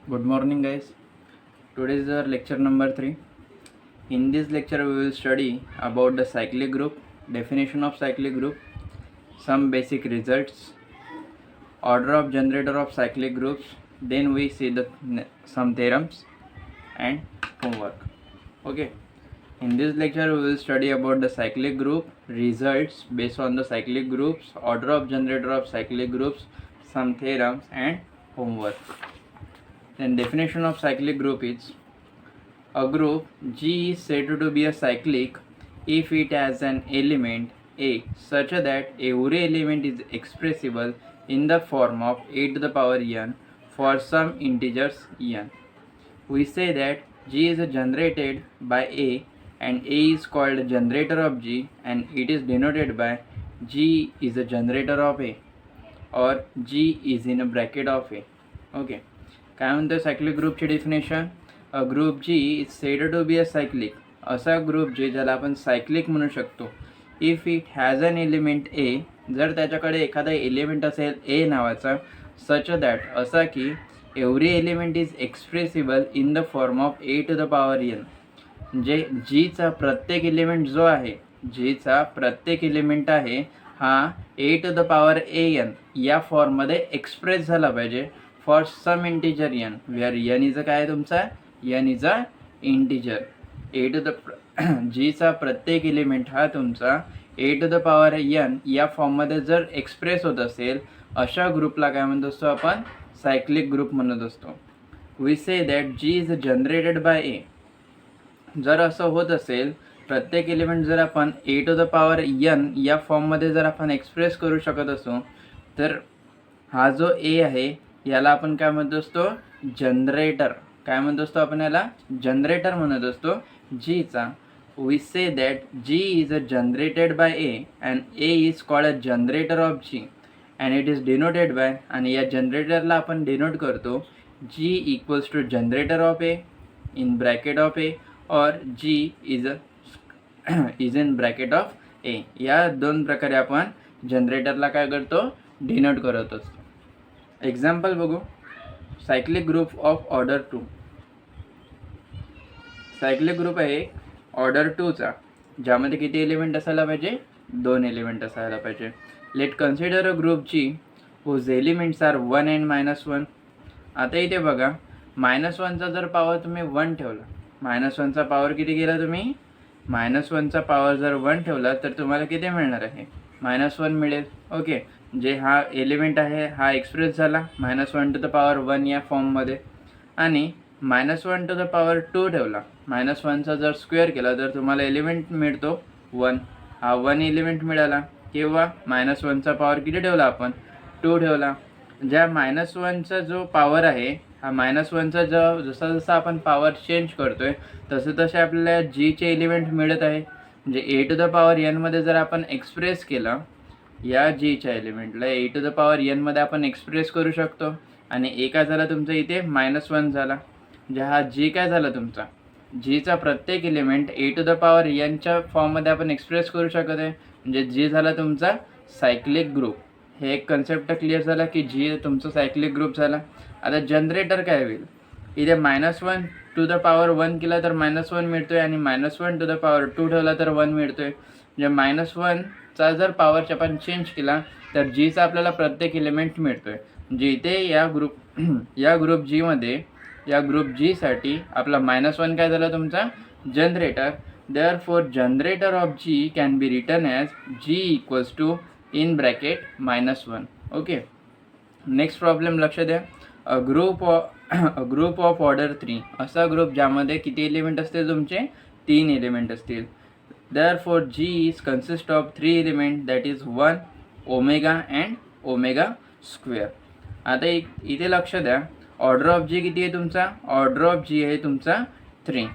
Good morning, guys. Today is our lecture number 3. In this lecture, we will study about the cyclic group, definition of cyclic group, some basic results, order of generator of cyclic groups. Then we see some theorems and homework. Okay. In this lecture, we will study about the cyclic group, results based on the cyclic groups, order of generator of cyclic groups, some theorems and homework. Then definition of cyclic group is: a group G is said to be a cyclic if it has an element A such that every element is expressible in the form of a to the power n for some integers n. We say that G is generated by A and A is called a generator of G, and it is denoted by G is a generator of A or G is in a bracket of A. Okay. काय म्हणतो cyclic ग्रुपची definition? A group G is said to be a cyclic, असा group जे ज्याला आपण cyclic म्हणू शकतो, if it has an element A, जर त्याच्याकडे एखादा एलिमेंट असेल ए नावाचा, सच दॅट असा की every element is expressible in the form of a to the power n. म्हणजे जीचा प्रत्येक एलिमेंट जो आहे, जीचा प्रत्येक एलिमेंट आहे हा A to the power A N या फॉर्ममध्ये एक्सप्रेस झाला पाहिजे for some integer N, where N is काय आहे तुमचा, N is a integer. A to the जीचा प्रत्येक एलिमेंट हा तुमचा ए टू द पॉवर एन या फॉर्ममध्ये जर एक्सप्रेस होत असेल, अशा ग्रुपला काय म्हणत असतो आपण, सायक्लिक ग्रुप म्हणत असतो. We say that G is generated by A. जर असं होत असेल, प्रत्येक एलिमेंट जर आपण ए टू द पॉवर एन या फॉर्ममध्ये जर आपण एक्सप्रेस करू शकत असू, तर हा जो ए आहे याला आपण काय म्हणतो असतो, जनरेटर. काय म्हणतो असतो आपण याला, जनरेटर म्हणत असतो जीचा. We say that G is a generated by A and A is called a generator of G and it is denoted by, आणि या जनरेटरला आपण डिनोट करतो G equals to generator of A in bracket of A और G is in bracket of A. या दोन प्रकारे आपण जनरेटरला काय करतो, डिनोट करत असतो. एक्झाम्पल बघू. Cyclic group of order 2. Cyclic group आहे ऑर्डर 2चा, ज्यामध्ये किती एलिमेंट असायला पाहिजे, 2 एलिमेंट असायला पाहिजे. Let consider a group G whose elements are 1 and -1. आता इथे बघा, -1चा जर पॉवर तुम्ही 1 ठेवला, -1चा पॉवर किती केला तुम्ही, -1चा पॉवर जर 1 ठेवला तर तुम्हाला किती मिळणार आहे, -1 मिळेल. ओके. जे हा एलिमेंट आहे हा एक्सप्रेस झाला -1 टू द पॉवर 1 या फॉर्ममध्ये, आणि -1 टू द पॉवर 2 ठेवला, -1चा जर स्क्वेअर केला तर तुम्हाला एलिमेंट मिळतो 1. हा 1 एलिमेंट मिळाला. किंवा -1चा पॉवर किती ठेवला आपण, 2 ठेवला. ज्या -1चा जो पॉवर आहे, हा -1चा जसा जसा आपण पॉवर चेंज करतोय तसे आपल्याला जीचे एलिमेंट मिळत आहे. म्हणजे ए टू द पॉवर एनमध्ये जर आपण एक्सप्रेस केला, या जीच्या एलिमेंटला ए टू द पॉवर एनमध्ये आपण एक्सप्रेस करू शकतो. आणि ए काय झाला तुमचा इथे, -1 झाला. म्हणजे हा जी काय झाला तुमचा, जीचा प्रत्येक element A to the power एनच्या फॉर्ममध्ये आपण एक्सप्रेस करू शकत आहे. म्हणजे जी झाला तुमचा सायक्लिक ग्रुप. हे एक कन्सेप्ट क्लिअर झाला की जी तुमचा सायक्लिक ग्रुप झाला. आता जनरेटर काय होईल, इथे -1 टू द पॉवर 1 केला तर -1 मिळतोय, आणि -1 टू द पॉवर 2 ठेवला तर 1 मिळतोय. म्हणजे -1चा जर पॉवरचा आपण चेंज केला तर जीचा आपल्याला प्रत्येक एलिमेंट मिळतोय. म्हणजे इथे या ग्रुप जीमध्ये, या ग्रुप जीसाठी आपला -1 काय झाला तुमचा, generator. Therefore generator of G can be written as G equals to in bracket -1. Okay. Next problem लक्ष द्या. A group of order 3. असा ग्रुप ज्यामध्ये किती एलिमेंट असतील तुमचे, 3 एलिमेंट असतील. Therefore G is consist of 3 element, that is 1, omega and omega square. आता इथे लक्ष द्या, ऑर्डर ऑफ जी किती आहे तुमचा, ऑर्डर ऑफ जी आहे तुमचा 3.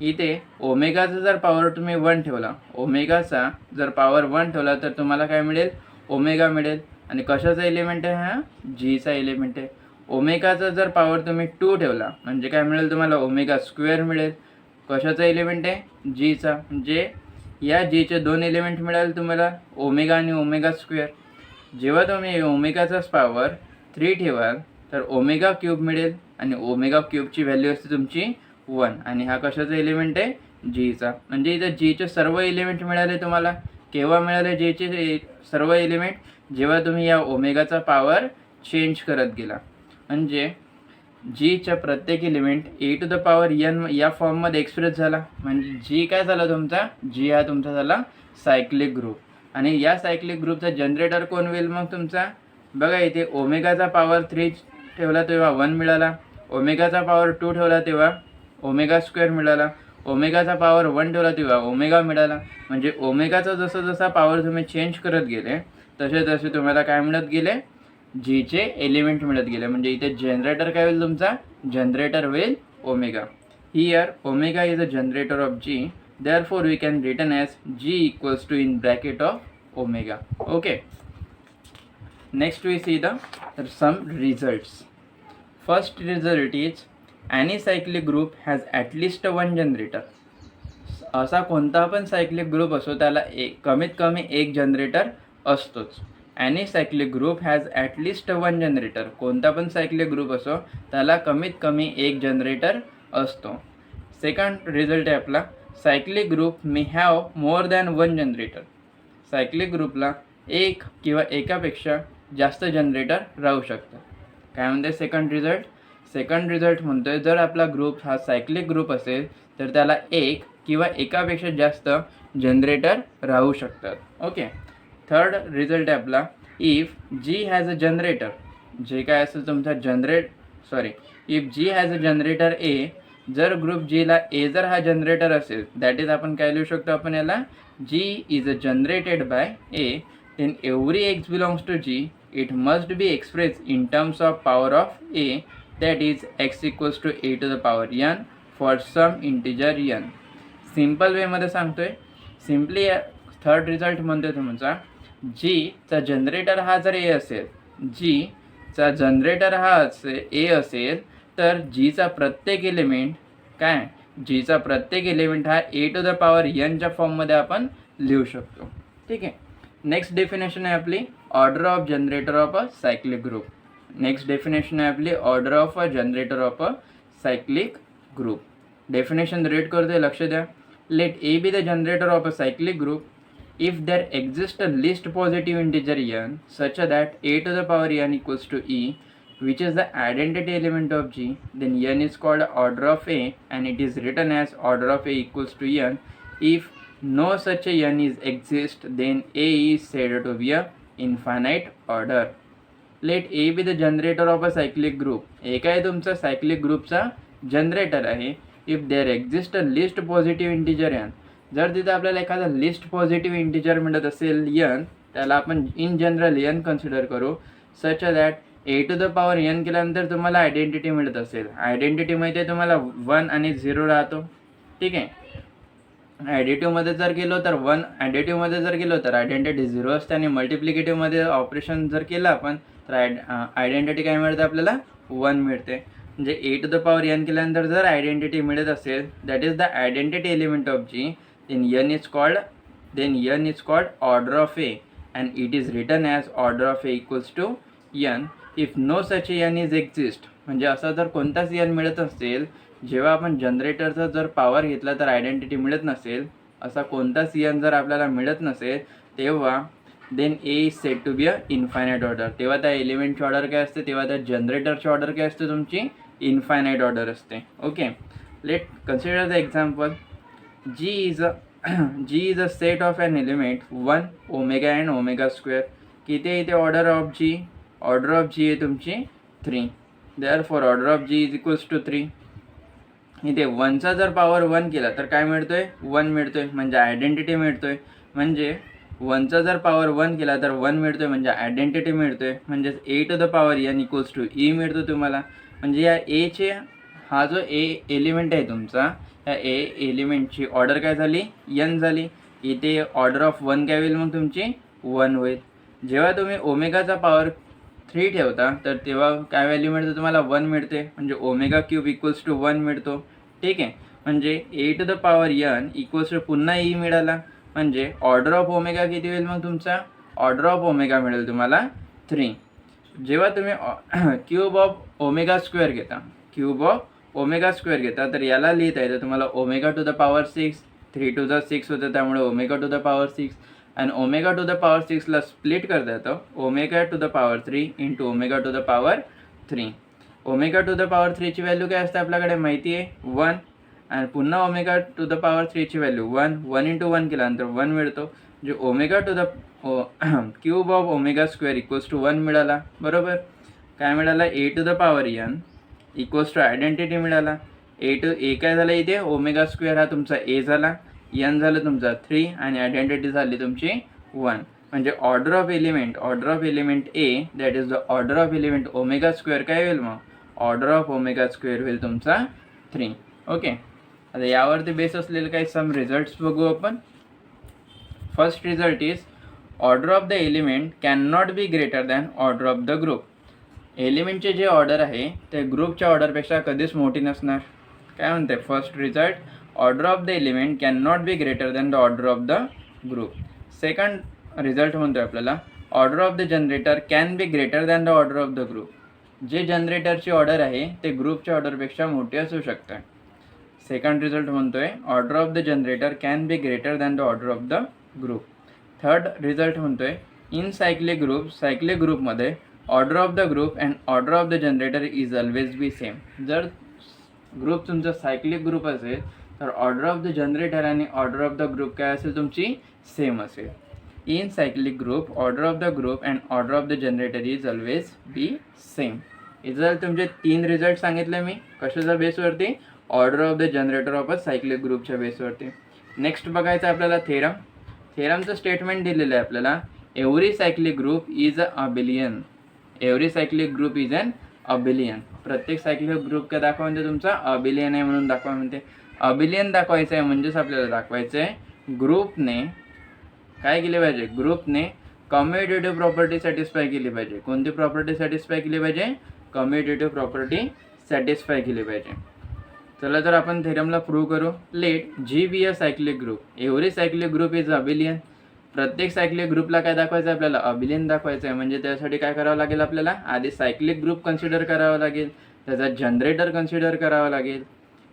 इथे ओमेगाचा जर पॉवर तुम्ही 1 ठेवला, ओमेगाचा जर पॉवर 1 ठेवला तर तुम्हाला काय मिळेल, ओमेगा मिळेल. आणि कशाचा एलिमेंट आहे हा, जीचा एलिमेंट आहे. ओमेगाचा जर पॉवर तुम्ही 2 ठेवला म्हणजे काय मिळेल तुम्हाला, ओमेगा स्क्वेअर मिळेल. कशाचा एलिमेंट आहे, जीचा. म्हणजे या जीचे 2 एलिमेंट मिळाले तुम्हाला, ओमेगा आणि ओमेगा स्क्वेअर. जेव्हा तुम्ही ओमेगाचाच पॉवर 3 ठेवाल तर ओमेगा क्यूब मिळेल आणि ओमेगा क्यूबची व्हॅल्यू असते तुमची 1 आणि हा कशाचा एलिमेंट आहे जीचा. म्हणजे इथं जीचे सर्व एलिमेंट मिळाले तुम्हाला. केव्हा मिळाले जीचे सर्व एलिमेंट? जेव्हा तुम्ही या ओमेगाचा पॉवर चेंज करत गेला. म्हणजे जीच्या प्रत्येक element A to the power N या फॉर्ममध्ये एक्सप्रेस झाला. म्हणजे जी काय झाला तुमचा? जी हा तुमचा झाला सायक्लिक ग्रुप. आणि या सायक्लिक ग्रुपचा जनरेटर कोण होईल मग तुमचा? बघा इथे ओमेगाचा पॉवर 3 ठेवला तेव्हा 1 मिळाला. ओमेगाचा पॉवर 2 ठेवला तेव्हा ओमेगा स्क्वेअर मिळाला. ओमेगाचा पॉवर 1 ठेवला तेव्हा ओमेगा मिळाला. म्हणजे ओमेगाचा जसं जसा पॉवर तुम्ही चेंज करत गेले तसे तसे तुम्हाला काय मिळत गेले? जीचे एलिमेंट मिळत गेले. म्हणजे इथे जनरेटर काय होईल तुमचा? जनरेटर होईल omega. Here omega is a generator of G, therefore we can written as g equals to in bracket of omega. Okay, next we see the some results. First result is any cyclic group has at least one generator. असा कोणता पण cyclic group असो त्याला कमीत कमी एक generator असतोच. Any cyclic group has at least one generator. कोणता पण सायक्लिक ग्रुप असो त्याला कमीत कमी एक जनरेटर असतो. सेकंड रिझल्ट आहे आपला cyclic group may have more than one generator. Cyclic ग्रुपला एक किंवा एकापेक्षा जास्त जनरेटर राहू शकतं. काय म्हणते सेकंड रिझल्ट? सेकंड रिझल्ट म्हणतोय जर आपला ग्रुप हा सायक्लिक ग्रुप असेल तर त्याला एक किंवा एकापेक्षा जास्त जनरेटर राहू शकतात. ओके. थर्ड रिझल्ट आहे आपला if G has a generator. जे काय असेल तुमचा if G has a generator A. जर ग्रुप जीला ए जर हा जनरेटर असेल दॅट इज आपण काय लिहू शकतो आपण याला G is a generated by A then every X belongs to G. It must be express in terms of power of A that is X equals to A to the power N for some integer N. Simple वेमध्ये सांगतोय. Simply third result म्हणतोय तुमचा जीचा generator हा जर ए असेल, जीचा generator हा ए असेल तर जीचा प्रत्येक एलिमेंट काय? जीचा प्रत्येक एलिमेंट हा ए टू द पॉवर एनच्या फॉर्ममध्ये आपण लिहू शकतो. ठीक आहे. नेक्स्ट डेफिनेशन आहे आपली order of generator of a cyclic group. Next definition आहे आपली order of a generator of a cyclic group. Definition read करतोय, लक्ष द्या. Let a be the generator of a cyclic group if there exists a least positive integer n such that a to the power n equals to e, which is the identity element of g, then n is called order of a and it is written as order of a equals to n. If no such a n is exist, then a is said to be a infinite order. Let a be the generator of a cyclic group. एक आहे तुमचा cyclic ग्रुपचा generator आहे. If there exist a least positive integer n. जर तिथे आपल्याला एखादा list positive integer मिळत असेल n, त्याला आपण इन जनरल n कन्सिडर करू. Such that a to the power n केल्यानंतर तुम्हाला आयडेंटिटी मिळत असेल. आयडेंटिटीमध्ये तुम्हाला 1 आणि 0 राहतो. ठीक आहे. ॲडिटिव्हमध्ये जर गेलो तर आयडेंटिटी 0 असते आणि मल्टिप्लिकेटिव्हमध्ये ऑपरेशन जर केलं आपण तर आयडेंटिटी काय मिळते आपल्याला? 1 मिळते. म्हणजे ए टू द पॉवर n केल्यानंतर जर आयडेंटिटी मिळत असेल that is the identity element of G, then n is called order of a and it is written as order of a equals to n. If no such a n is exist, म्हणजे असा जर कोणताच n मिळत असेल, जेव्हा आपण जनरेटरचा जर पॉवर घेतला तर आयडेंटिटी मिळत नसेल, असा कोणताच n जर आपल्याला मिळत नसेल तेव्हा then a is said to be a infinite order. तेव्हा त्या एलिमेंटची ऑर्डर काय असते? तेव्हा त्या जनरेटरची ऑर्डर काय असते तुमची? इन्फायनाईट ऑर्डर असते. Okay. Let consider the example. G is a set of an element 1 omega and omega square. किती आहे इथे order of G? Order of G आहे तुमची 3. therefore order of G is equals to 3. इथे 1चा जर power 1 केला तर काय मिळतोय? 1 मिळतोय. म्हणजे आयडेंटिटी मिळतोय. म्हणजे 1चा जर पॉवर 1 केला तर 1 मिळतोय म्हणजे आयडेंटिटी मिळतोय. म्हणजेच A to the power n equals to E मिळतो तुम्हाला. म्हणजे या एचे हा जो ए एलिमेंट आहे तुमचा, या ए एलिमेंटची ऑर्डर काय झाली? n झाली. इथे ऑर्डर ऑफ 1 काय होईल मग तुमची? 1 होईल. जेव्हा तुम्ही ओमेगाचा पॉवर 3 ठेवता तर तेव्हा काय व्हॅल्यू मिळते तुम्हाला? 1 मिळते. म्हणजे ओमेगा क्यूब इक्वल्स टू 1 मिळतो. ठीक आहे. म्हणजे ए to the power n equals to पुन्हा ई मिळाला. म्हणजे ऑर्डर ऑफ ओमेगा किती होईल मग तुमचा? ऑर्डर ऑफ ओमेगा मिळेल तुम्हाला 3. जेव्हा तुम्ही क्यूब ऑफ ओमेगा स्क्वेअर घेता क्यूब ऑफ ओमेगा स्क्वेअर घेता तर याला लिहिता येतं तुम्हाला omega to the power 6, 3 to the 6 होतं त्यामुळे ओमेगा टू द पॉवर 6 आणि ओमेगा टू द पॉवर 6ला स्प्लिट करता येतं omega to the power 3 into omega to the power 3. Omega to the power 3ची व्हॅल्यू काय असते आपल्याकडे माहिती आहे 1 आणि पुन्हा ओमेगा टू द पॉवर 3ची व्हॅल्यू 1 इंटू 1 केल्यानंतर 1 मिळतो जे omega to the cube of omega square equals to 1 मिळाला. बरोबर. काय मिळाला A to the power N equals to identity मिळाला. ए काय झालं इथे ओमेगा स्क्वेअर हा तुमचा ए झाला, एन झालं तुमचा 3 आणि आयडेंटिटी झाली तुमची 1. म्हणजे order of element A that is the order of element omega square काय होईल मग ऑर्डर ऑफ ओमेगा स्क्वेअर होईल तुमचा 3. ओके. आता यावरती बेस असलेले काही सम रिझल्ट्स बघू आपण. First result is order of the element can not be greater than order of the group. एलिमेंटचे जे ऑर्डर आहे ते ग्रुपच्या ऑर्डरपेक्षा कधीच मोठी नसणार. काय म्हणते first result order of the element can not be greater than the order of the group. Second result म्हणतो आपल्याला order of the generator can be greater than the order of the group. जे जनरेटरची order आहे ते ग्रुपच्या ऑर्डरपेक्षा मोठी असू शकते. Second result म्हणतोय order of the generator can be greater than the order of the group. Third result म्हणतोय in cyclic ग्रुपमध्ये order of the group and order of the generator is always be same. जर group तुमचा cyclic group असेल तर order of the generator आणि order of the group काय असेल तुमची सेम असेल. In cyclic group order of the group and order of the generator is always be same. इथे जर तुमचे 3 रिझल्ट सांगितले मी कशाच्या बेसवरती order of the generator of a cyclic ग्रुपच्या बेसवरती. नेक्स्ट बघायचं आपल्याला थेरमचं स्टेटमेंट दिलेलं आहे आपल्याला every cyclic group is a abelian. Every cyclic group is an abelian. प्रत्येक सायक्लिक ग्रुप काय दाखवा म्हणते तुमचा अबिलियन आहे म्हणून दाखवा म्हणते. अबिलियन दाखवायचं आहे म्हणजेच आपल्याला दाखवायचं आहे ग्रुपने काय केले पाहिजे ग्रुपने कम्युटेटिव्ह प्रॉपर्टी सॅटिस्फाय केली पाहिजे. कोणती प्रॉपर्टी सॅटिस्फाय केली पाहिजे कम्युटेटिव्ह प्रॉपर्टी सॅटिस्फाय केली पाहिजे. चला तर आपण थेरमला प्रूव्ह करू. Let G be a cyclic group. Every cyclic group is abelian. प्रत्येक सायक्लिक ग्रुपला काय दाखवायचं आहे आपल्याला अबिलियन दाखवायचं आहे. म्हणजे त्यासाठी काय करावं लागेल आपल्याला आधी सायक्लिक ग्रुप कन्सिडर करावं लागेल, त्याचा जनरेटर कन्सिडर करावं लागेल,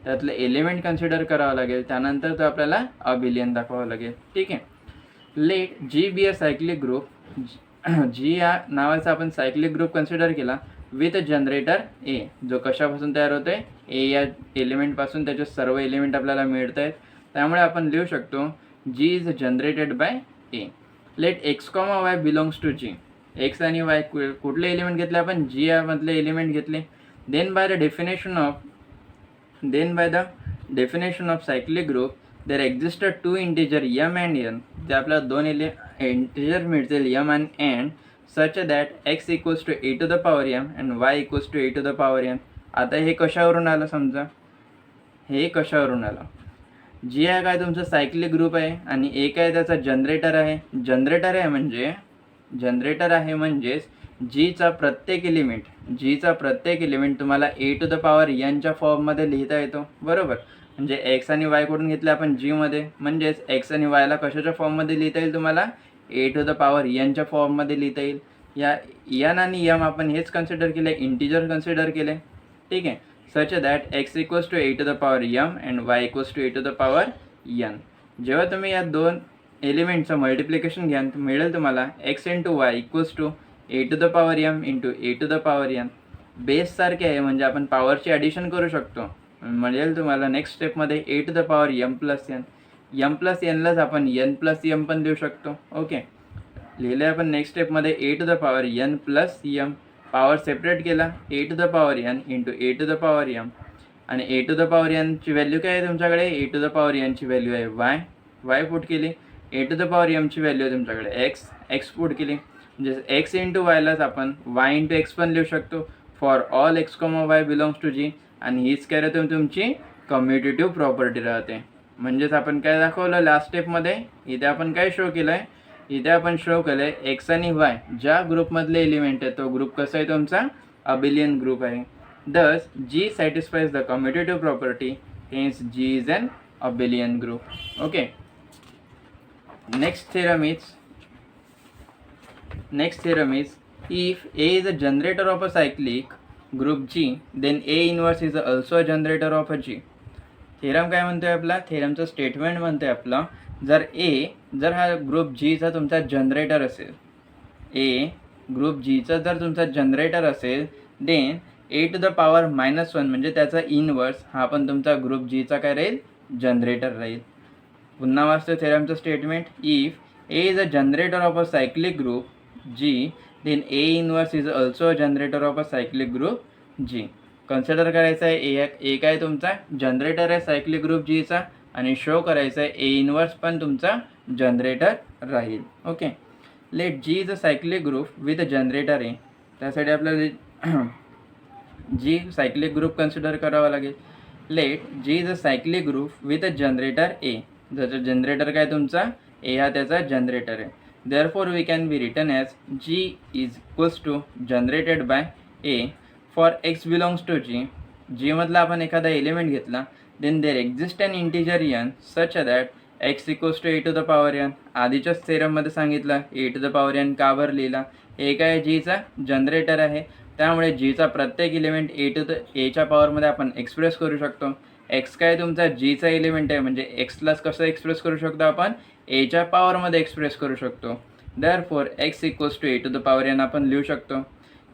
त्यातलं एलिमेंट कन्सिडर करावं लागेल, त्यानंतर तो आपल्याला अबिलियन दाखवावं लागेल. ठीक आहे. Let G be a cyclic group. G या नावाचा आपण सायक्लिक ग्रुप कन्सिडर केला विथ जनरेटर ए जो कशापासून तयार होतो आहे ए या एलिमेंटपासून त्याचे सर्व एलिमेंट आपल्याला मिळत आहेत. त्यामुळे आपण लिहू शकतो G is generated by A. Let X comma Y belongs to G. X आणि वाय कुठले एलिमेंट घेतले आपण जी यामधले एलिमेंट घेतले. Then by the definition of cyclic group there exist two integer M and N. ते आपल्याला 2 integer मिळतील M and N such that x equals to A to the power M and Y equals to A to the power M. आता हे कशावरून आलं समजा हे कशावरून आलं जी आहे काय तुमचं सायक्लिक ग्रुप आहे आणि एक आहे त्याचा जनरेटर आहे. जनरेटर आहे म्हणजेच जीचा प्रत्येक एलिमेंट तुम्हाला ए टू द पॉवर एनच्या फॉर्ममध्ये लिहिता येतो. बरोबर. म्हणजे एक्स आणि वाय कडून घेतले आपण जीमध्ये म्हणजेच एक्स आणि वायला कशाच्या फॉर्ममध्ये लिहिता येईल तुम्हाला ए टू द पॉवर एनच्या फॉर्ममध्ये लिहिता येईल. या एन आणि एम आपण हेच कन्सिडर केले इंटिजर कन्सिडर केले. ठीक आहे. Such that x equals to A to the power M and Y equals to A to the power n. जेव्हा तुम्ही या 2 एलिमेंटचं मल्टिप्लिकेशन घ्याल मिळेल तुम्हाला x into y equals to A to the power m into A to the power n. Base सारखे आहे म्हणजे आपण पॉवरची ॲडिशन करू शकतो. मिळेल तुम्हाला नेक्स्ट स्टेपमध्ये ए to the power M plus एनलाच आपण एन प्लस एम पण देऊ शकतो. ओके. लिहिले आपण नेक्स्ट स्टेपमध्ये ए to the power N plus M. Power separate केला A to the power N into A to the power M आणि ए टू द पॉवर एनची व्हॅल्यू काय आहे तुमच्याकडे ए टू द पॉवर एनची व्हॅल्यू आहे वाय पुट केली. ए टू द पॉवर एमची व्हॅल्यू आहे तुमच्याकडे एक्स पुट केली. म्हणजे एक्स इंटू वायलाच आपण वाय इंटू एक्स पण लिहू शकतो for all X comma Y belongs to G. आणि हीच काय राहते तुमची कम्युटेटिव्ह प्रॉपर्टी राहते. म्हणजेच आपण काय दाखवलं लास्ट स्टेपमध्ये इथे आपण काय शो केलं आहे इथे आपण शो केलं आहे एक्स आणि वाय ज्या ग्रुपमधले एलिमेंट आहे तो ग्रुप कसा आहे तुमचा अबिलियन ग्रुप आहे. Thus G satisfies the commutative property hence G is an abelian group. Okay. Next theorem is if A is a generator of a cyclic group G, then A inverse is also a generator of a G. Theorem काय म्हणतोय आपला, थेरमचं statement म्हणतोय आपला, जर हा group जीचा तुमचा generator असेल, ए ग्रुप जीचा जर तुमचा जनरेटर असेल, then a to the power -1 म्हणजे त्याचा इनवर्स हा पण तुमचा ग्रुप जीचा काय राहील, जनरेटर राहील. पुन्हा वाचतो थेरमचं statement, if A is a generator of a cyclic group G, then A inverse is also a generator of a cyclic group G. Consider करायचं आहे ए काय तुमचा जनरेटर आहे सायक्लिक ग्रुप जीचा, आणि शो करायचं आहे ए इनवर्स पण तुमचा जनरेटर राहील. Okay, let G is a cyclic group with a generator a. त्यासाठी आपल्याला जी सायक्लिक ग्रुप कन्सिडर करावा लागेल. Let G is a cyclic group with a generator a. ज्याचं जनरेटर काय तुमचा ए हा त्याचा जनरेटर आहे. Therefore we can be written as G is equals to generated by a for x belongs to G. जीमधला आपण एखादा element घेतला, then there exist an integer N such that x equals to A to the power n. आधीच्याच थेरममध्ये सांगितलं a to the power n का भर लिहिला, ए काय जीचा जनरेटर आहे, त्यामुळे जीचा प्रत्येक एलिमेंट ए टू द एच्या पॉवरमध्ये आपण एक्सप्रेस करू शकतो. एक्स काय तुमचा जीचा एलिमेंट आहे, म्हणजे एक्सलाच कसं एक्सप्रेस करू शकतो आपण, एच्या पॉवरमध्ये एक्सप्रेस करू शकतो. Therefore x equals to A to the power n आपण लिहू शकतो.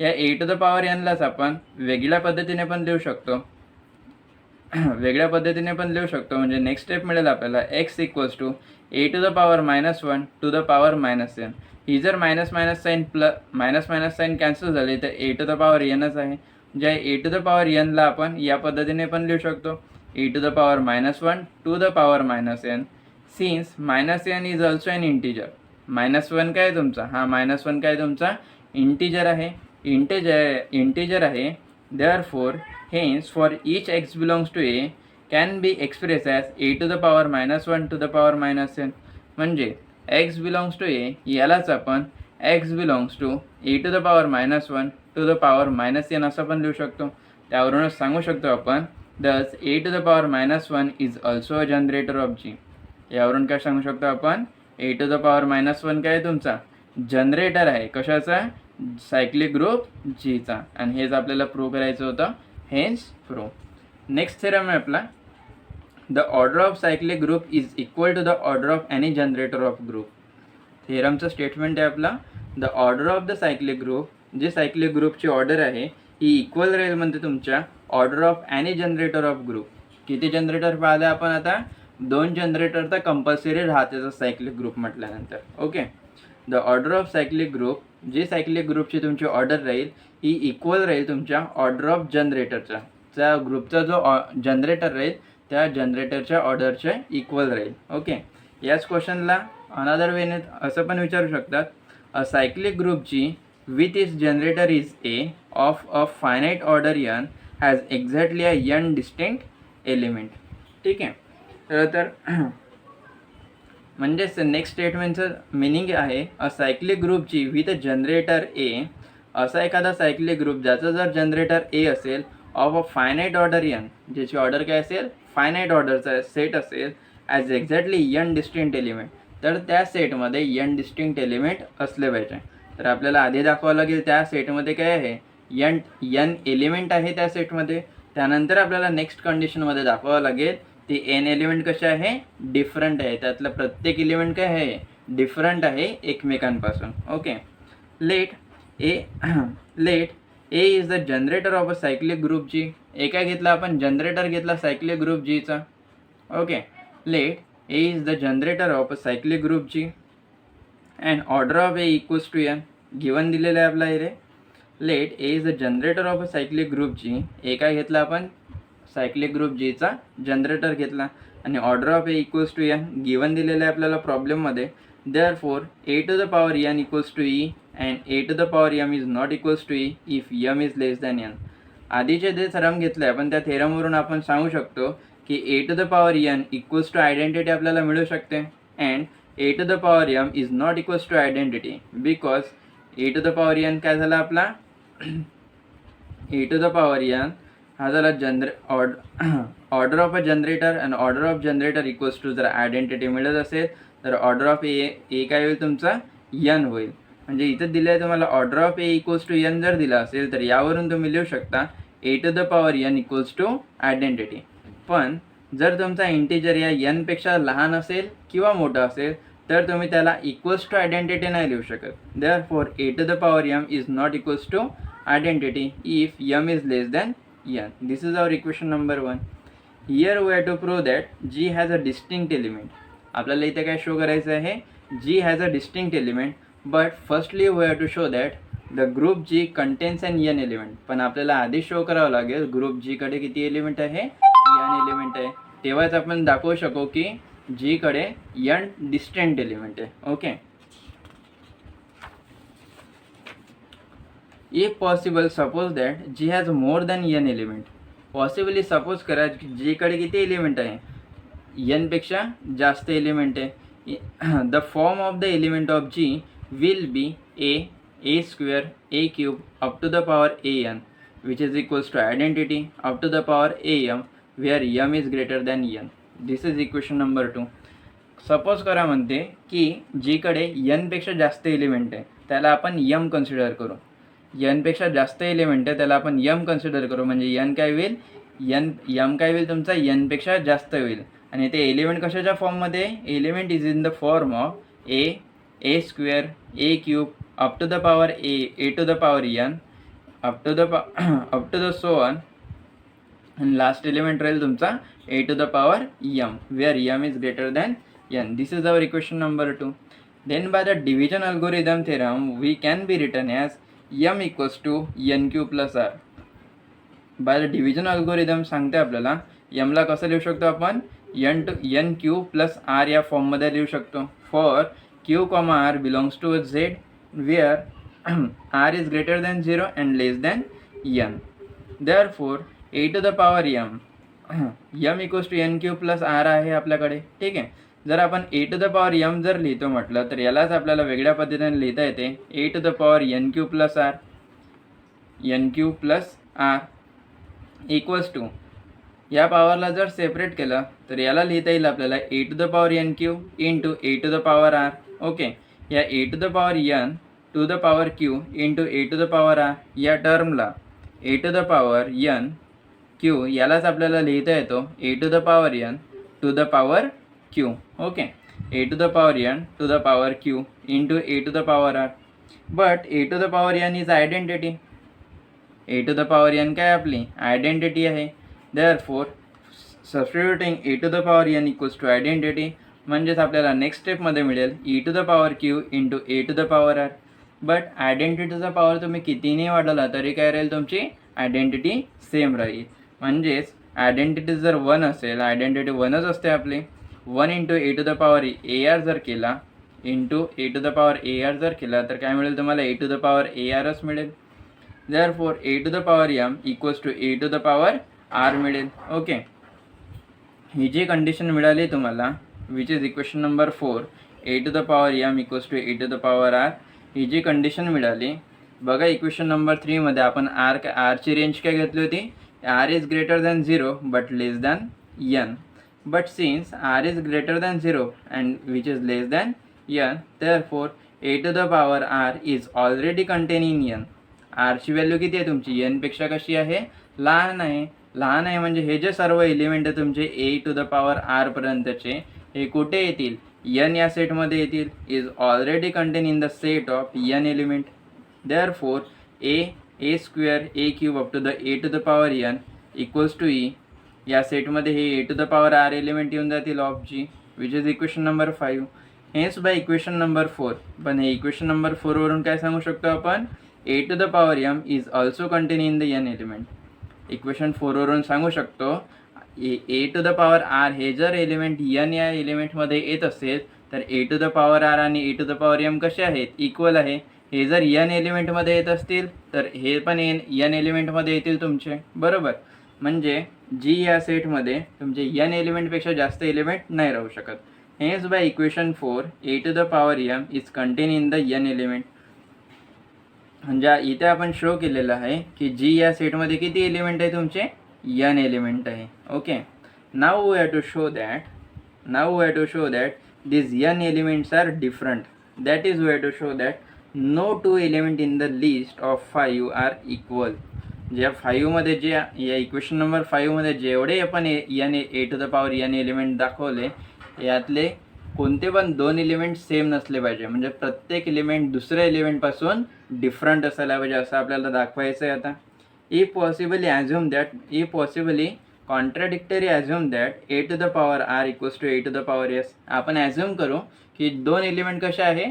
या ए टू द पॉवर एनलाच आपण वेगळ्या पद्धतीने पण लिहू शकतो म्हणजे नेक्स्ट स्टेप मिळेल आपल्याला x equals to A to the power -1 to the power -n. ही जर मायनस मायनस साईन कॅन्सल झाली तर ए टू द पॉवर एनच आहे. ज्या ए टू द पॉवर एनला आपण या पद्धतीने पण लिहू शकतो, a to the power -1 to the power -n. Since -n is also an integer. -1 काय तुमचा, हा -1 काय तुमचा इंटिजर आहे, इंटिजर आहे. Therefore hence for each x belongs to a can be express as a to the power -1 to the power -n. म्हणजे x belongs to a यालाच आपण x belongs to A to the power -1 to the power -n असं पण लिहू शकतो. त्यावरूनच सांगू शकतो आपण thus a to the power -1 is also a generator of G. यावरून काय सांगू शकतो आपण, ए टू द पॉवर -1 काय तुमचा जनरेटर आहे, कशाचा, सायक्लिक ग्रुप जीचा. आणि हेच आपल्याला प्रूव्ह करायचं होतं, हेन्स प्रूव्ह. नेक्स्ट थेरम आहे आपला, the order of cyclic group is equal to the order of any generator of group. थेरमचं स्टेटमेंट आहे आपला, the order of the cyclic group, जे सायक्लिक ग्रुपची ऑर्डर आहे ही इक्वल राहील म्हणते तुमच्या order of any generator of group. किती जनरेटर पाहिलं आपण आता, 2 जनरेटर तर कंपल्सरी राहतेच सायक्लिक ग्रुप म्हटल्यानंतर. Okay, the order of cyclic group, जे सायक्लिक ग्रुपची तुमची ऑर्डर राहील ही इक्वल राहील तुमच्या ऑर्डर ऑफ जनरेटरच्या. त्या ग्रुपचा जो जनरेटर राहील त्या जनरेटरच्या ऑर्डरच्या इक्वल राहील. ओके, याच क्वेश्चनला अनदर वेने असं पण विचारू शकतात, अ सायक्लिक ग्रुपची with is generator is a of a finite order n has exactly a n distinct element. ठीक आहे, तर म्हणजेच नेक्स्ट स्टेटमेंटचं मिनिंग आहे, अ सायक्लिक ग्रुपची विथ अ जनरेटर ए, असा एखादा सायक्लिक ग्रुप ज्याचा जर जनरेटर ए असेल of a finite order n, ज्याची ऑर्डर काय असेल, फायनाईट ऑर्डरचा सेट असेल, as exactly n distinct element, तर त्या सेटमध्ये एन डिस्टिंक्ट एलिमेंट असले पाहिजे. तर आपल्याला आधी दाखवावं लागेल त्या सेटमध्ये काय आहे, एन एलिमेंट आहे त्या सेटमध्ये. त्यानंतर आपल्याला नेक्स्ट कंडिशनमध्ये दाखवावं लागेल ती एन एलिमेंट कसे आहे, डिफरंट आहे, त्यातलं प्रत्येक एलिमेंट काय आहे, डिफरंट आहे एकमेकांपासून. Okay, let a is the generator of a cyclic group G. A काय घेतला आपण, जनरेटर घेतला सायक्लिक ग्रुप जीचा. Okay, let a is the generator of a cyclic group G and order of A equals to n. Given दिलेलं आहे आपला इथे. Let a is the generator of a cyclic group G. A काय घेतला आपण, cyclic group जीचा generator घेतला, आणि order of A equals to n given दिलेलं आहे आपल्याला प्रॉब्लेममध्ये. Therefore a to the power N equals to e and a to the power m is not equals to e if m is less than n. आधीचे जे theorem घेतले आपण त्या थेरमवरून आपण सांगू शकतो की a to the power N equals to identity आपल्याला मिळू शकते, and a to the power m is not equals to identity because a to the power n काय झाला आपला, a to the power n हा झाला ऑर्डर ऑफ अ जनरेटर, आणि order of generator equals to जर identity मिळत असेल तर ऑर्डर ऑफ ए काय होईल तुमचा, एन होईल. म्हणजे इथं दिलं आहे तुम्हाला order of A equals to n जर दिला असेल तर यावरून तुम्ही लिहू शकता a to the power N equals to identity. पण जर तुमचा इंटिजर या एन पेक्षा लहान असेल किंवा मोठा असेल तर तुम्ही त्याला इक्वल्स टू आयडेंटिटी नाही लिहू शकत. Therefore a to the power m is not equals to identity if m is less than n. This is our equation number 1. Here we have to prove that G has a distinct element. आपल्याला इथे काय show करायचं आहे, G has a distinct element. But firstly we have to show that the group G contains n n element. पण आपल्याला आधी show करावं लागेल ग्रुप जी कडे किती एलिमेंट आहे, एन एलिमेंट आहे. तेव्हाच आपण दाखवू शकू की जी कडे एन डिस्टिंक्ट एलिमेंट आहे. Okay. If possible suppose that G has more than n element. Possibly suppose करा की जी कडे किती एलिमेंट आहे, एन पेक्षा जास्त एलिमेंट आहे. The form of the element of G will be a square a cube up to the power A n which is equals to identity up to the power a m where m is greater than n. This is equation number 2. Suppose करा म्हणते की जीकडे एनपेक्षा जास्त element आहे त्याला आपण M consider करू. एनपेक्षा जास्त element आहे त्याला आपण एम कन्सिडर करू. म्हणजे एन काय होईल, एम काय होईल तुमचा एनपेक्षा जास्त होईल. आणि ते एलिमेंट कशाच्या फॉर्ममध्ये, element is in the form of a square a cube up to the power a to the power n up to the so on. आणि लास्ट एलिमेंट राहील तुमचा ए to the power m where m is greater than n. This is our equation number 2. Then by the division algorithm theorem we can be written as m equals to n q plus r. By the division algorithm सांगते आपल्याला एमला कसं लिहू शकतो आपण, N q plus R या फॉर्ममध्ये लिहू शकतो. For q comma r belongs to Z where r is greater than 0 and less than n. Therefore a to the power m equals to n q plus r आहे आपल्याकडे. ठीक आहे. जर आपण ए टू द पॉवर एम जर लिहितो म्हटलं तर यालाच आपल्याला वेगळ्या पद्धतीने लिहिता येते a to the power n q plus r equals to, या पॉवरला जर सेपरेट केलं तर याला लिहिता येईल आपल्याला a to the power n q into A to the power r. Okay. या a to the power n to the power q into A to the power r या टर्मला a to the power n q यालाच आपल्याला लिहिता येतो a to the power n to the power q. Okay. A to the power n to the power q into A to the power r. But a to the power n is identity. A to the power n काय आपली identity आहे. Therefore substituting a to the power N equals to identity म्हणजेच आपल्याला next स्टेपमध्ये मिळेल e to the power q into A to the power r. But आयडेंटिटीचा power तुम्ही कितीने वाढवला तरी काय राहील, तुमची आयडेंटिटी सेम राहील. म्हणजेच आयडेंटिटी जर 1 असेल, आयडेंटिटी 1च असते आपली. 1 into A to the power a r जर केला into A to the power a r जर केला तर काय मिळेल तुम्हाला, a to the power a आरच मिळेल. Therefore a to the power m equals to A to the power r मिळेल. ओके. ही जी कंडिशन मिळाली तुम्हाला which is equation number 4 a to the power m equals to A to the power R, ही जी condition मिळाली बघा equation number 3 मध्ये आपण आरची रेंज काय घेतली होती, r is greater than 0 but less than n. But since r is greater than 0 and which is less than n therefore a to the power r is already contain in n. आरची value किती आहे तुमची, एनपेक्षा कशी आहे, लहान आहे. लहान आहे म्हणजे हे जे सर्व एलिमेंट आहे तुमचे ए टू द पॉवर आरपर्यंतचे हे कुठे येतील, एन या सेटमध्ये येतील. Is already contain in the set of n element. Therefore a square a cube up to the a to the power N equals to e या सेटमध्ये हे a to the power r element येऊन जातील of G which is equation number 5. हेच by equation number 4. पण हे equation number 4 वरून काय सांगू शकतो आपण, ए to the power m is also contain in the n element. Equation 4 वरून सांगू शकतो a to the power r हे जर एलिमेंट एन या एलिमेंटमध्ये येत असेल तर a to the power r आणि ए टू द पॉवर एम कसे आहेत, इक्वल आहे. हे जर एन एलिमेंटमध्ये येत असतील तर हे पण एन एलिमेंटमध्ये येतील तुमचे, बरोबर. म्हणजे जी या सेटमध्ये तुमचे एन एलिमेंटपेक्षा जास्त एलिमेंट नाही राहू शकत. हेच by equation 4 a to the power m is contain in the n element. म्हणजे इथे आपण शो केलेलं आहे की जी या सेटमध्ये किती एलिमेंट आहे तुमचे, एन एलिमेंट आहे. Okay. Now we have to show that these n elements are different. That is we have to show that no two element in the list of 5 are equal. ज्या 5मध्ये जे या equation number 5मध्ये जेवढे आपण n a to the power n element दाखवले यातले कोणते पण 2 एलिमेंट सेम नसले पाहिजे. म्हणजे प्रत्येक एलिमेंट दुसऱ्या एलिमेंटपासून डिफरंट असायला पाहिजे असं आपल्याला दाखवायचं आहे. आता if possibly contradictory assume that a to the power r equals to a to the power s. आपण ॲझ्युम करू की 2 एलिमेंट कसे आहे,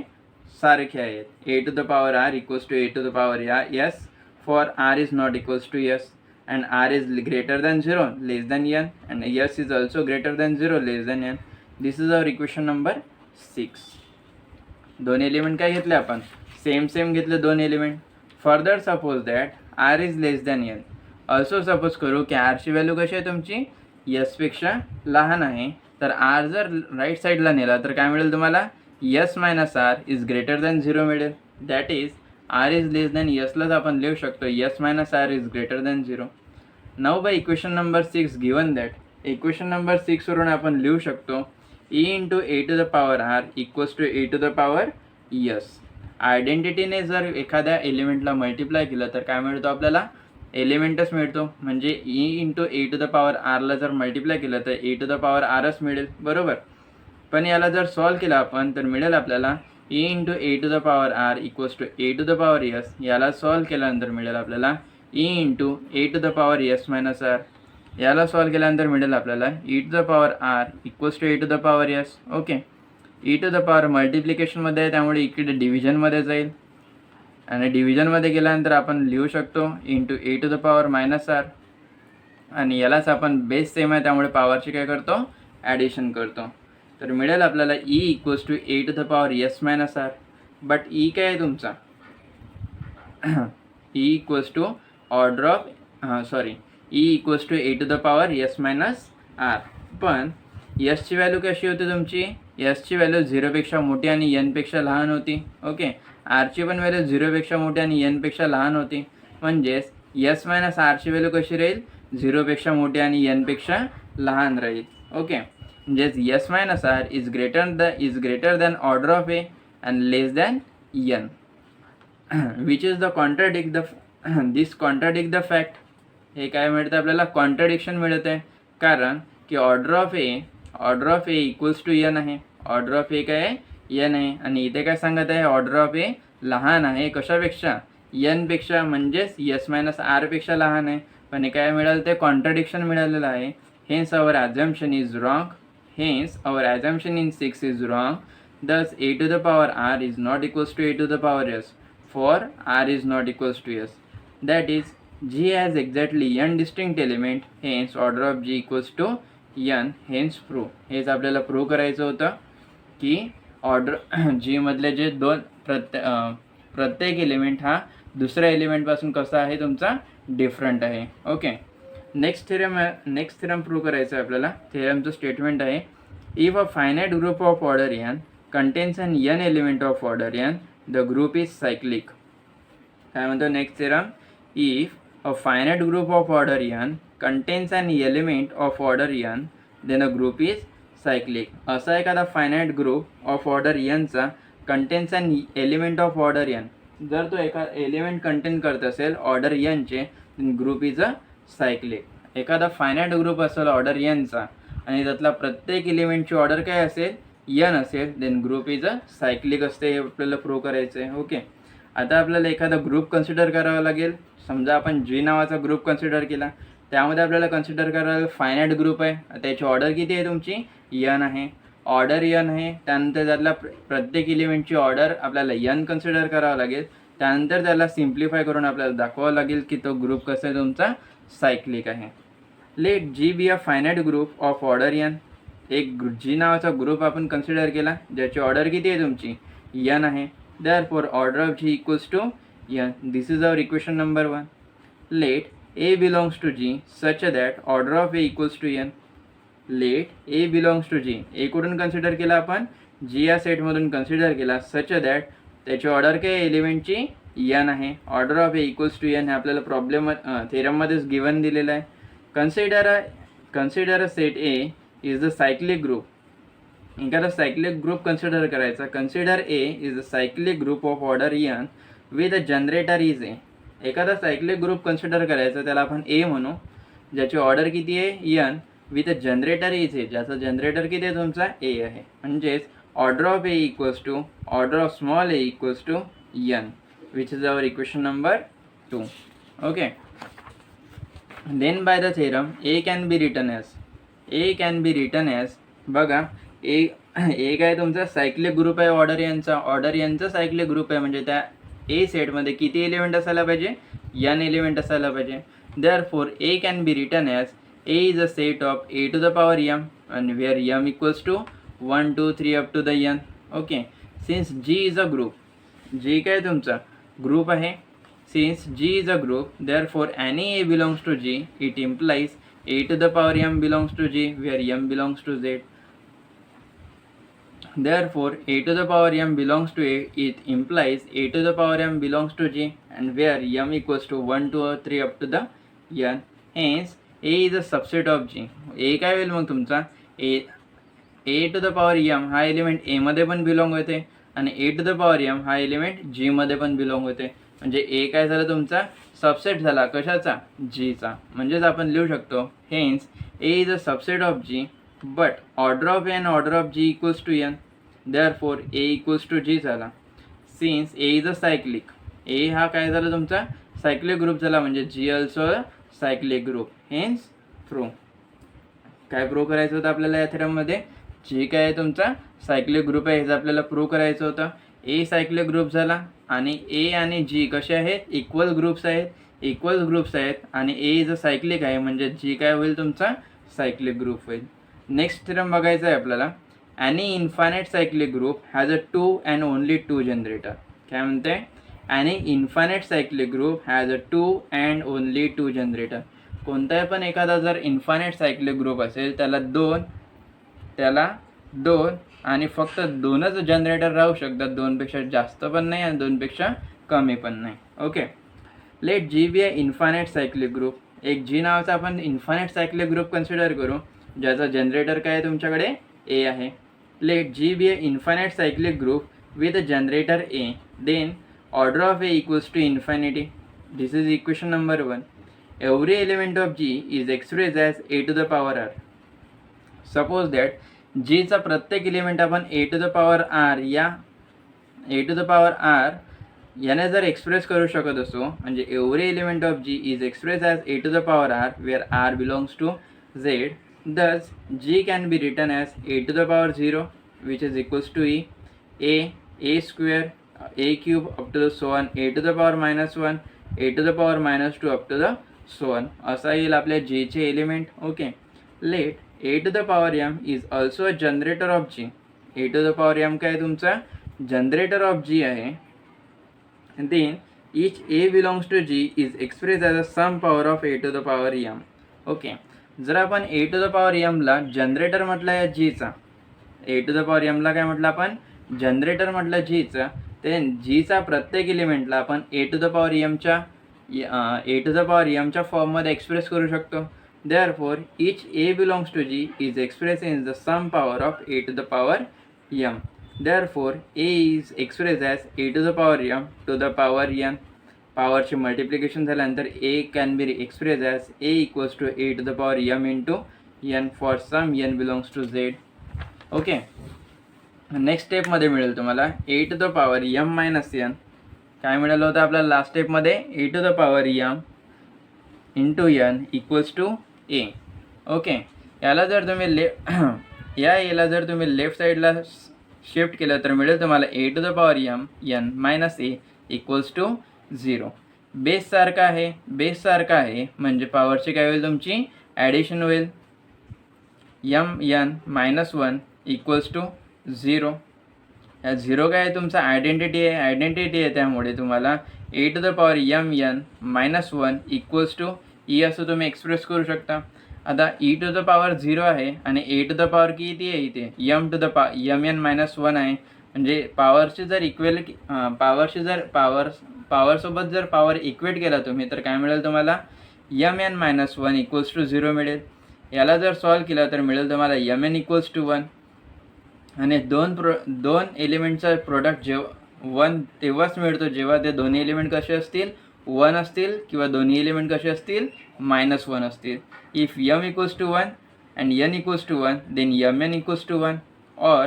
सारखे आहेत. a to the power r equals to a to the power s for r is not equals to s and r is greater than 0 less than n and s is also greater than 0 less than n. This is our equation number 6. 2 element काय घेतले आपण, same घेतले 2 element. Further suppose that r is less than n. Also suppose करू की r ची value कशी आहे तुमची, s पेक्षा लहान आहे. तर r जर राईट साईडला नेला तर काय मिळेल तुम्हाला, s minus r is greater than 0 मिळेल. That is r is less than sलाच आपण लिहू शकतो s minus r is greater than 0. Now by equation number 6 given that, equation number 6 वरून आपण लिहू शकतो e into A to the power r equals to A to the power s. आयडेंटिटीने जर एखाद्या एलिमेंटला मल्टिप्लाय केलं तर काय मिळतो आपल्याला, एलिमेंटच मिळतो. म्हणजे e into A to the power आरला जर मल्टिप्लाय केलं तर ए टू द पॉवर आरच मिळेल, बरोबर. पण याला जर सॉल्व केला आपण तर मिळेल आपल्याला e into A to the power r equals to A to the power s. याला सॉल्व केल्यानंतर मिळेल आपल्याला e into A to the power s minus r. याला सॉल्व केल्यानंतर मिळेल आपल्याला e to the power r equals to A to the power s. Okay, e to the power मल्टिप्लिकेशनमध्ये आहे त्यामुळे इकडे डिव्हिजनमध्ये जाईल आणि डिव्हिजनमध्ये गेल्यानंतर आपण लिहू शकतो into A to the power minus r. आणि यालाच आपण बेस सेम आहे त्यामुळे पॉवरची काय करतो, ॲडिशन करतो. तर मिळेल आपल्याला e equals to A to the power s minus r. But e काय आहे तुमचा, e equals to order of e equals to A to the power s minus r. पण यसची व्हॅल्यू कशी होती तुमची, यसची व्हॅल्यू 0पेक्षा मोठी आणि एनपेक्षा लहान होती. ओके, आरची पण व्हॅल्यू 0पेक्षा मोठी आणि एनपेक्षा लहान होती. म्हणजेच यस मायनस आरची व्हॅल्यू कशी राहील, 0पेक्षा मोठी आणि एनपेक्षा लहान राहील. ओके, म्हणजेच s minus r is greater than order of a and less than n, which is the contradict the fact. हे काय मिळतं आपल्याला, कॉन्ट्राडिक्शन मिळत आहे. कारण की order of A equals to n आहे. ऑर्डर ऑफ ए काय आहे, एन आहे. आणि इथे काय सांगत आहे, ऑर्डर ऑफ ए लहान आहे कशापेक्षा, एनपेक्षा. म्हणजेच एस मायनस आरपेक्षा लहान आहे. पण हे काय मिळालं, ते कॉन्ट्राडिक्शन मिळालेलं आहे. Hence our assumption is wrong. Hence our assumption in 6 is wrong. Thus a to the power r is not equals to A to the power s for r is not equals to s. That is G has exactly n distinct element, hence order of G equals to n, hence prove. हेच आपल्याला prove करायचं होतं की order G मधले जे दोन प्रत्येक element हा दुसऱ्या एलिमेंटपासून कसा आहे तुमचा, डिफरंट आहे. ओके, नेक्स्ट थिरम प्रूव्ह करायचं आहे आपल्याला. थिरमचं स्टेटमेंट आहे, if a finite group of order n contains an element of order n, the group is cyclic. काय म्हणतो next theorem, if a finite group of order n contains an element of order n, then a group is cyclic. असा एखादा finite group of order n चा contains an element of order n, जर तो एका element contain करत असेल order n चे, group is a cyclic. एखादा फायनाइट ग्रुप असेल ऑर्डर n चा आणि त्यातला प्रत्येक एलिमेंटची ऑर्डर काय असेल, n असेल, then group is a cyclic असते. हे आपल्याला प्रूव्ह करायचं आहे. ओके, आता आपल्याला एखादा ग्रुप कन्सिडर करावा लागेल. समजा आपण जी नावाचा ग्रुप कन्सिडर केला, त्यामध्ये आपल्याला कन्सिडर करायला फायनाइट ग्रुप आहे. त्याची ऑर्डर किती आहे तुमची, n आहे. ऑर्डर n आहे. त्यानंतर त्यातला प्रत्येक एलिमेंटची ऑर्डर आपल्याला n कन्सिडर करावं लागेल. त्यानंतर त्याला सिम्प्लिफाय करून आपल्याला दाखवावं लागेल की तो ग्रुप कसा आहे तुमचा, सायक्लिक आहे. Let G be a finite group of order n. एक जी नावाचा ग्रुप आपण कन्सिडर केला ज्याची ऑर्डर किती आहे तुमची, n आहे. Therefore order of G equals to n. This is our equation number 1. Let A belongs to G such that order of A equals to n. Let A belongs to G. A कुठून consider केला आपण, G या सेटमधून consider केला. Such that त्याची order काय एलिमेंटची, n आहे. Order of A equals to n हे आपल्याला प्रॉब्लेम थेरममध्येच गिवन दिलेलं आहे. Consider a set A is the cyclic group. एखादा सायक्लिक ग्रुप कन्सिडर करायचा. Consider A is a cyclic group of order n with a generator is A. एखादा cyclic group consider करायचा, त्याला आपण ए म्हणू, ज्याची ऑर्डर किती आहे n, with a generator is A, ज्याचा जनरेटर किती आहे तुमचा ए आहे. म्हणजेच order of A equals to order of small a equals to n, which is our equation number 2. Okay. Then by the theorem A can be written as बघा, A काय तुमचा सायक्लिक ग्रुप आहे order यांचा cyclic group आहे, म्हणजे त्या ए सेटमध्ये किती एलिमेंट असायला पाहिजे, एन एलिमेंट असायला पाहिजे. Therefore A can be written as A is a set of a to the power m and where m equals to 1 2 3 up to the n. Okay. Since g is a group, g काय तुमचा group आहे, since g is a group, therefore any a belongs to g, it implies a to the power m belongs to g where m belongs to z. Therefore a to the power m belongs to a, it implies a to the power m belongs to g and where m equals to 1 2 or 3 up to the n. Hence a is a subset of g. a काय होईल मग तुमचा ए to the power M हा element ए मध्ये पण belong होते आणि ए to the power M हा एलिमेंट जी मध्ये पण बिलॉंग होते. म्हणजे ए काय झाला तुमचा सबसेट झाला कशाचा, जीचा. म्हणजेच आपण लिहू शकतो hence a is a subset of G but order of n order of G equals to n. Therefore a equals to G झाला. Since a is a cyclic, a हा काय झाला तुमचा सायक्लिक ग्रुप झाला, म्हणजे G also cyclic group. Hence prove. काय prove करायचं होतं आपल्याला या थेरममध्ये, जी काय आहे तुमचा सायक्लिक ग्रुप आहे हेच आपल्याला प्रूव्ह करायचं होतं. ए सायक्लिक ग्रुप झाला आणि ए आणि जी कसे आहेत, इक्वल ग्रुप्स आहेत आणि ए इज अ सायक्लिक आहे, म्हणजे जी काय होईल तुमचा सायक्लिक ग्रुप होईल. नेक्स्ट थेरम बघायचा आहे आपल्याला. Any infinite cyclic group has a 2 and only 2 generator. काय म्हणते, any infinite cyclic group has a 2 and only 2 generator. कोणताही पण एखादा जर इन्फायनाईट सायक्लिक ग्रुप असेल त्याला दोन आणि फक्त 2च जनरेटर राहू शकतात, 2पेक्षा जास्त पण नाही आणि 2पेक्षा कमी पण नाही. Okay. Let G be a infinite cyclic group. एक जी नावाचा आपण इन्फायनाईट सायक्लिक ग्रुप कन्सिडर करू, ज्याचा जनरेटर काय आहे तुमच्याकडे ए आहे. Let G be a infinite cyclic group with a generator a, then order of A equals to infinity. This is equation number 1. Every element of G is expressed as a to the power r. Suppose that G चा प्रत्येक element आपण a to the power r या a to the power r याने जर express करू शकत असो, म्हणजे every element of G is expressed as a to the power r where r belongs to z. Thus G can be written as a to the power 0 which is equals to a square a cube up to the so on a to the power -1 a to the power -2 up to the so on. असा येईल आपल्या G चे element. Okay. Let a to the power m is also a generator of G. A to the power m काय तुमचा generator of G आहे. Then each a belongs to G is express as a some power of a to the power m. Okay. जर आपण ए to the power एमला generator म्हटलं या जीचा, a to the power एमला काय म्हटलं आपण जनरेटर म्हटलं जीचा, ते जीचा प्रत्येक एलिमेंटला आपण ए टू द पॉवर एमच्या फॉर्ममध्ये एक्सप्रेस करू शकतो. Therefore each a belongs to G is express in the some power of a to the power m. Therefore a is express as a to the power m to the power n. पॉवरचे multiplication झाल्यानंतर a can be express as a equals to A to the power m into n for some n belongs to Z. Okay. Next स्टेपमध्ये मिळेल तुम्हाला a to the power M minus n. काय मिळालं होतं आपल्याला last स्टेपमध्ये ए to the power m into n equals to a. Okay. याला जर तुम्ही याला जर तुम्ही लेफ्ट साईडला शिफ्ट केलं तर मिळेल तुम्हाला a to the power m n minus a equals to 0. Base सारखा आहे म्हणजे पॉवरची काय होईल तुमची ॲडिशन होईल. M n -1 equals to 0. या 0 काय आहे तुमचा आयडेंटिटी आहे त्यामुळे तुम्हाला a to the power m n -1 equals to e असं तुम्ही एक्सप्रेस करू शकता. आता ई टू द पॉवर 0 आहे आणि ए टू द पॉवर किती आहे इथे m to the m n -1 आहे. म्हणजे पॉवरची जर पॉवरसोबत जर पॉवर इक्वेट केला तुम्ही तर काय मिळेल तुम्हाला एम एन -1 इक्वल्स टू 0 मिळेल. याला जर सॉल्व केला तर मिळेल तुम्हाला एम एन इक्वल्स टू 1. आणि दोन एलिमेंटचा प्रोडक्ट जेव्हा 1 तेव्हाच मिळतो जेव्हा ते दोन्ही एलिमेंट कसे असतील 1 असतील किंवा दोन्ही एलिमेंट कसे असतील -1 असतील. If m equals to 1 and n equals to 1 then mn equals to 1 or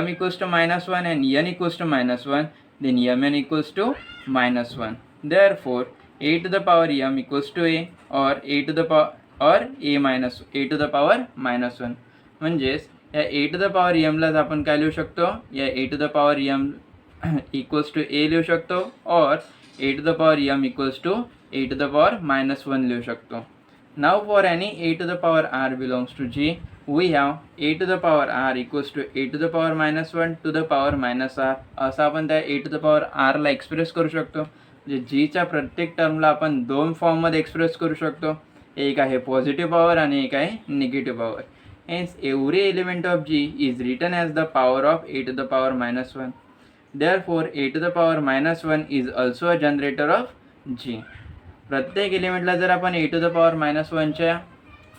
m equals to -1 and n equals to -1 then mn equals to -1. Therefore a to the power m equals to a or a to the power or a to the power -1. म्हणजेच या a to the power m लाच आपण काय लिहू शकतो, या a to the power m equals to a लिहू शकतो or a to the power m equals to a to the power -1 लिहू शकतो. Now for any a to the power r belongs to G, we have a to the power r equals to a to the power -1 to the power -r. असं आपण त्या a to the power r ला express करू शकतो. म्हणजे जीच्या प्रत्येक टर्मला आपण दोन फॉर्ममध्ये एक्सप्रेस करू शकतो. एक आहे पॉझिटिव्ह पॉवर आणि एक आहे negative power. Hence every element of G is written as the power of a to the power -1. Therefore a to the power -1 is also a generator of G. प्रत्येक एलिमेंटला जर आपण a to the power -1च्या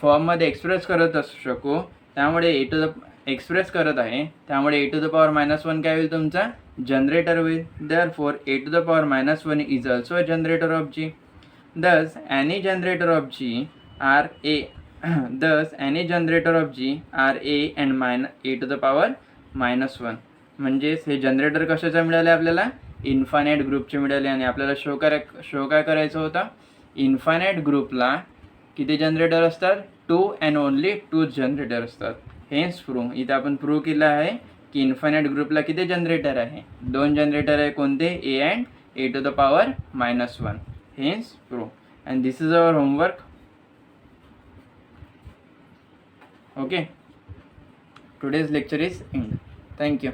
फॉर्ममध्ये express करत असू शकू, त्यामुळे express करत आहे, त्यामुळे a to the power -1 काय होईल तुमचा जनरेटर होईल. Therefore a to the power -1 is also a generator of G. Thus any generator of G are any generator of G are a and a to the power -1. म्हणजेच हे generator कशाचं मिळाले आपल्याला infinite ग्रुपचे मिळाले. आणि आपल्याला शो काय करायचं होता, इन्फायनाईट ग्रुपला किती जनरेटर असतात 2 and only 2 जनरेटर असतात. हेन्स प्रूव्ह इथे आपण प्रूव्ह केलं आहे की इन्फायनाईट ग्रुपला किती जनरेटर आहे 2 जनरेटर आहे. कोणते a and a to the power -1. Hence prove. and this is our homework. Okay, today's lecture is end. Thank you.